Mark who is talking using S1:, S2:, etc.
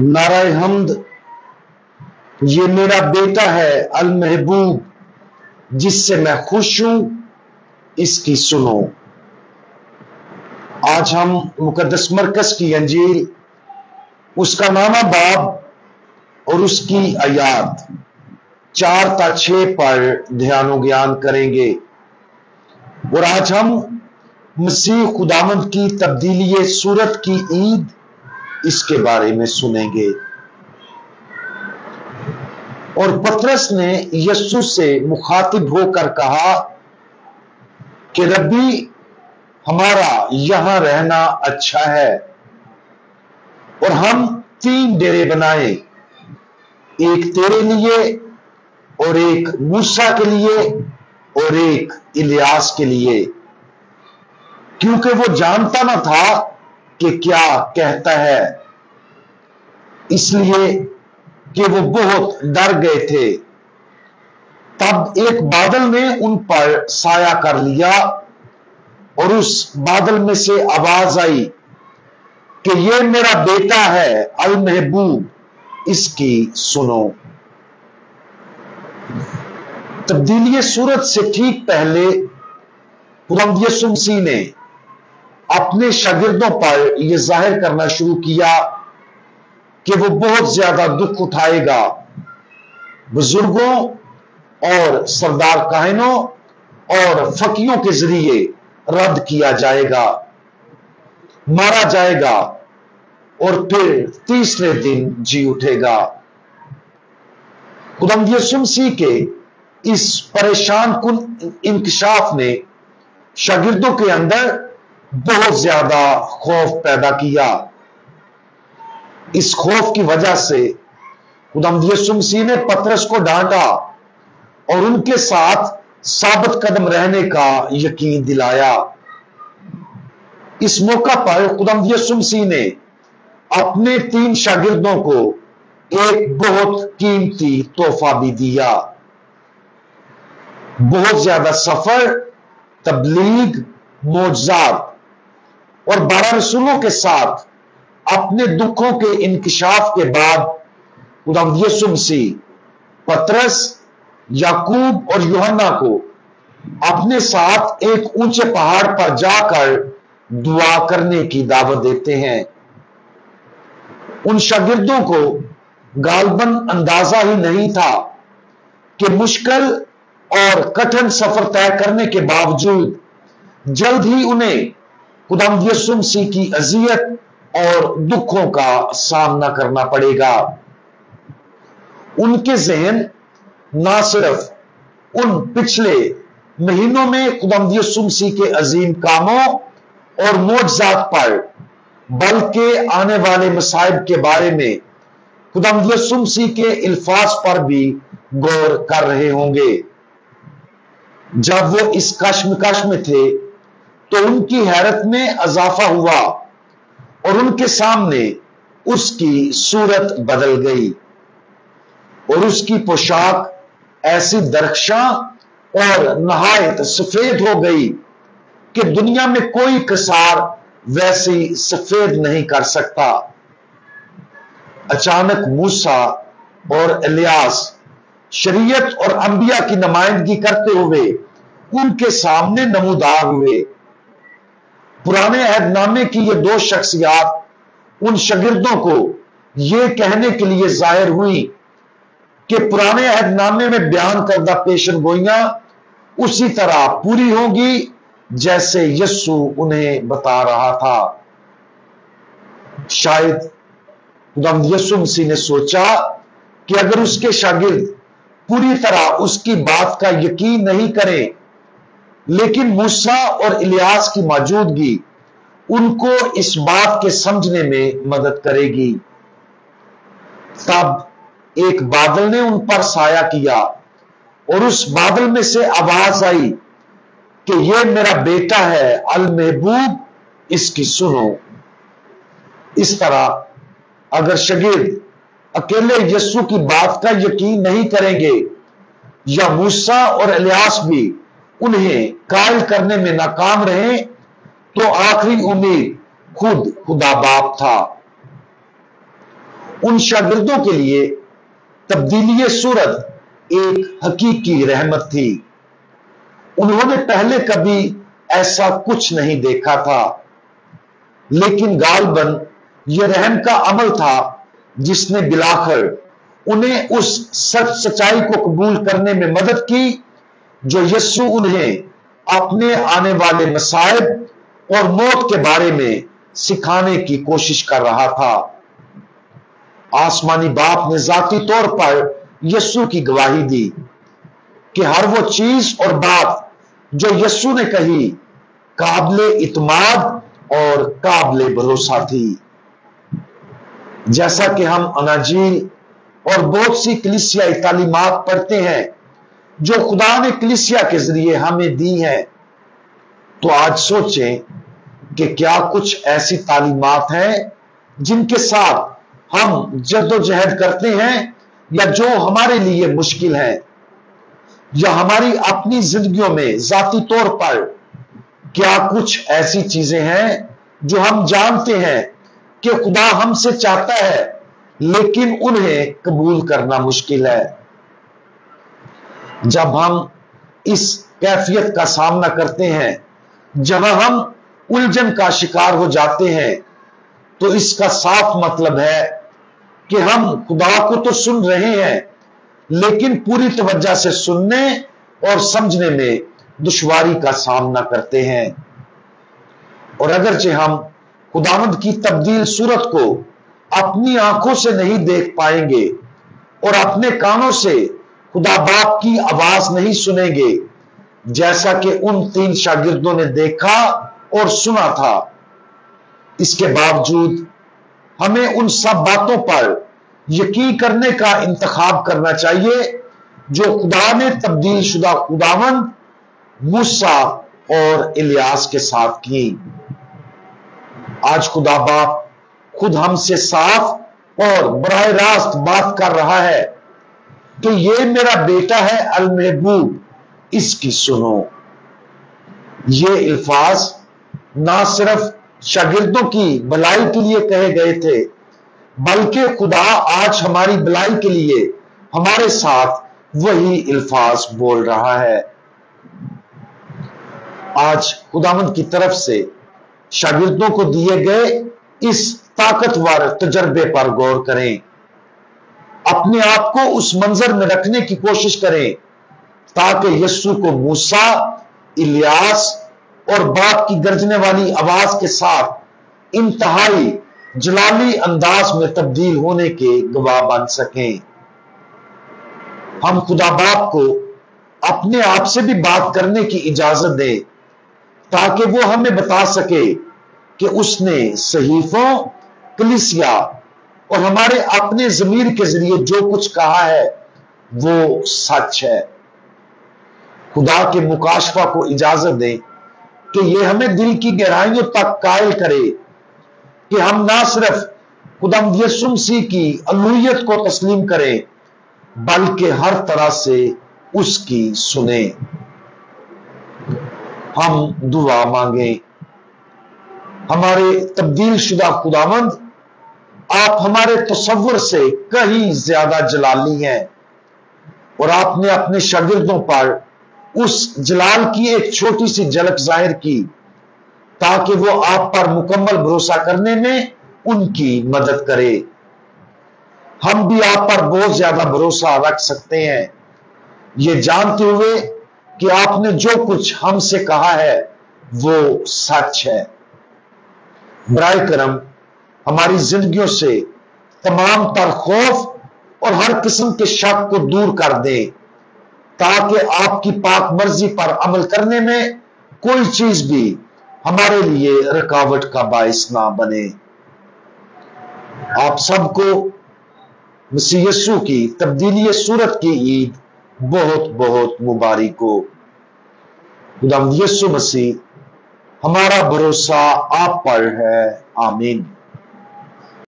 S1: नाराए हमद, ये मेरा बेटा है अल महबूब जिससे मैं खुश हूं, इसकी सुनो। आज हम मुकद्दस मरकज की अंजील, उसका नामा बाब और उसकी आयात 4 ता 6 पर ध्यान ज्ञान करेंगे। और आज हम मसीह खुदावंद की तब्दीली सूरत की ईद, इसके बारे में सुनेंगे। और पतरस ने यीशु से मुखातिब होकर कहा कि रब्बी, हमारा यहां रहना अच्छा है और हम 3 डेरे बनाए, एक तेरे लिए और एक मूसा के लिए और एक इलियास के लिए, क्योंकि वो जानता ना था कि क्या कहता है, इसलिए कि वो बहुत डर गए थे। तब एक बादल ने उन पर साया कर लिया और उस बादल में से आवाज आई कि ये मेरा बेटा है अल महबूब, इसकी सुनो। तब्दीली सूरत से ठीक पहले खुदावंद यीशु मसीह ने अपने शागिर्दों पर यह जाहिर करना शुरू किया कि वो बहुत ज्यादा दुख उठाएगा। बुजुर्गों और सरदार काहिनों और फकीयों के जरिए रद्द किया जाएगा, मारा जाएगा और फिर तीसरे दिन जी उठेगा। खुदावंद यीशु मसीह के इस परेशान कुन इंकशाफ ने शागिर्दों के अंदर बहुत ज्यादा खौफ पैदा किया। इस खौफ की वजह से खुदावंद यीशु मसीह ने पतरस को डांटा और उनके साथ साबित कदम रहने का यकीन दिलाया। इस मौका पर खुदावंद यीशु मसीह ने अपने 3 शागिर्दों को एक बहुत कीमती तोहफा भी दिया। बहुत ज्यादा सफर, तबलीग, मोजज़ात और 12 रसूलों के साथ अपने दुखों के इंकशाफ के बाद खुदावंद यीशु मसीह पतरस, याकूब और यूहन्ना को अपने साथ एक ऊंचे पहाड़ पर जाकर दुआ करने की दावत देते हैं। उन शागिर्दों को गालबन अंदाजा ही नहीं था कि मुश्किल और कठिन सफर तय करने के बावजूद जल्द ही उन्हें खुदावंद यीशु मसीह की अजियत और दुखों का सामना करना पड़ेगा। उनके ज़हन ना सिर्फ उन पिछले महीनों में खुदावंद यीशु मसीह के अजीम कामों और मोजज़ात पर, बल्कि आने वाले मसाइब के बारे में खुदावंद यीशु मसीह के इल्फाज पर भी गौर कर रहे होंगे। जब वो इस कश्मकश में थे तो उनकी हैरत में इजाफा हुआ और उनके सामने उसकी सूरत बदल गई और उसकी पोशाक ऐसी दरख्शां और नहायत सफेद हो गई कि दुनिया में कोई कसार वैसी सफेद नहीं कर सकता। अचानक मूसा और इलियास शरीयत और अंबिया की नुमाइंदगी करते हुए उनके सामने नमूदार हुए। पुराने अहदनामे की ये 2 शख्सियात उन शागिर्दों को ये कहने के लिए जाहिर हुई कि पुराने अहदनामे में बयान करदा पेशन गोइयां उसी तरह पूरी होंगी जैसे यीशु उन्हें बता रहा था। शायद खुदावंद यीशु मसीह ने सोचा कि अगर उसके शागिर्द पूरी तरह उसकी बात का यकीन नहीं करें, लेकिन मूसा और इलियास की मौजूदगी उनको इस बात के समझने में मदद करेगी। तब एक बादल ने उन पर साया किया और उस बादल में से आवाज आई कि यह मेरा बेटा है अल महबूब, इसकी सुनो। इस तरह अगर शागिर्द अकेले यीशु की बात का यकीन नहीं करेंगे या मूसा और इलियास भी उन्हें कायल करने में नाकाम रहे, तो आखिरी उम्मीद खुद खुदा बाप था। उन शागिर्दों के लिए तब्दीली सूरत एक हकीकी रहमत थी। उन्होंने पहले कभी ऐसा कुछ नहीं देखा था, लेकिन गालबन यह रहम का अमल था जिसने बिलाखिर उन्हें उस सच्चाई को कबूल करने में मदद की जो यस्सु उन्हें अपने आने वाले मसाइब और मौत के बारे में सिखाने की कोशिश कर रहा था। आसमानी बाप ने जाती तौर पर यस्सु की गवाही दी कि हर वो चीज और बात जो यस्सु ने कही काबिले इत्माद और काबिले भरोसा थी। जैसा कि हम अनाजील और बहुत सी कलीसियाई तालीमात पढ़ते हैं जो खुदा ने कलीसिया के जरिए हमें दी है, तो आज सोचें कि क्या कुछ ऐसी तालीमात हैं जिनके साथ हम जद्दोजहद करते हैं या जो हमारे लिए मुश्किल है, या हमारी अपनी जिंदगियों में जाती तौर पर क्या कुछ ऐसी चीजें हैं जो हम जानते हैं कि खुदा हमसे चाहता है लेकिन उन्हें कबूल करना मुश्किल है। जब हम इस कैफियत का सामना करते हैं जहां हम उलझन का शिकार हो जाते हैं, तो इसका साफ मतलब है कि हम खुदा को तो सुन रहे हैं लेकिन पूरी तवज्जो से सुनने और समझने में दुश्वारी का सामना करते हैं। और अगरचे हम खुदावंद की तब्दील सूरत को अपनी आंखों से नहीं देख पाएंगे और अपने कानों से खुदा बाप की आवाज नहीं सुनेंगे जैसा कि उन 3 शागिर्दों ने देखा और सुना था, इसके बावजूद हमें उन सब बातों पर यकीन करने का इंतखाब करना चाहिए जो खुदा ने तब्दील शुदा खुदावंद मूसा और इलियास के साथ की। आज खुदा बाप खुद हमसे साफ और बराह रास्त बात कर रहा है कि ये मेरा बेटा है अल महबूब, इसकी सुनो। ये अल्फाज ना सिर्फ शागिर्दों की भलाई के लिए कहे गए थे, बल्कि खुदा आज हमारी भलाई के लिए हमारे साथ वही अल्फाज बोल रहा है। आज खुदावंद की तरफ से शागिर्दों को दिए गए इस ताकतवर तजर्बे पर गौर करें। अपने आप को उस मंजर में रखने की कोशिश करें ताकि यस्सु को मूसा, इलियास और बाप की गरजने वाली आवाज के साथ इंतहाई जलाली अंदाज में तब्दील होने के गवाह बन सकें। हम खुदा बाप को अपने आप से भी बात करने की इजाजत दें ताकि वो हमें बता सके कि उसने सहीफों, कलीसिया और हमारे अपने ज़मीर के जरिए जो कुछ कहा है वो सच है। खुदा के मुकाशफा को इजाजत दें कि ये हमें दिल की गहराइयों तक कायल करे कि हम ना सिर्फ खुदावंद यीशु मसीह की अलूहियत को तस्लीम करें बल्कि हर तरह से उसकी सुने। हम दुआ मांगे। हमारे तब्दील शुदा खुदावंद, आप हमारे तसव्वुर से कहीं ज्यादा जलाली हैं और आपने अपने शागिर्दों पर उस जलाल की एक छोटी सी झलक जाहिर की ताकि वो आप पर मुकम्मल भरोसा करने में उनकी मदद करे। हम भी आप पर बहुत ज्यादा भरोसा रख सकते हैं, ये जानते हुए कि आपने जो कुछ हमसे कहा है वो सच है। बराए करम हमारी जिंदगियों से तमाम तर खौफ और हर किस्म के शक को दूर कर दे ताकि आपकी पाक मर्जी पर अमल करने में कोई चीज भी हमारे लिए रुकावट का बाइस ना बने। आप सबको मसीह यीशु की तब्दीली सूरत की ईद बहुत बहुत मुबारक हो। खुदावंद यीशु मसीह, हमारा भरोसा आप पर है। आमीन।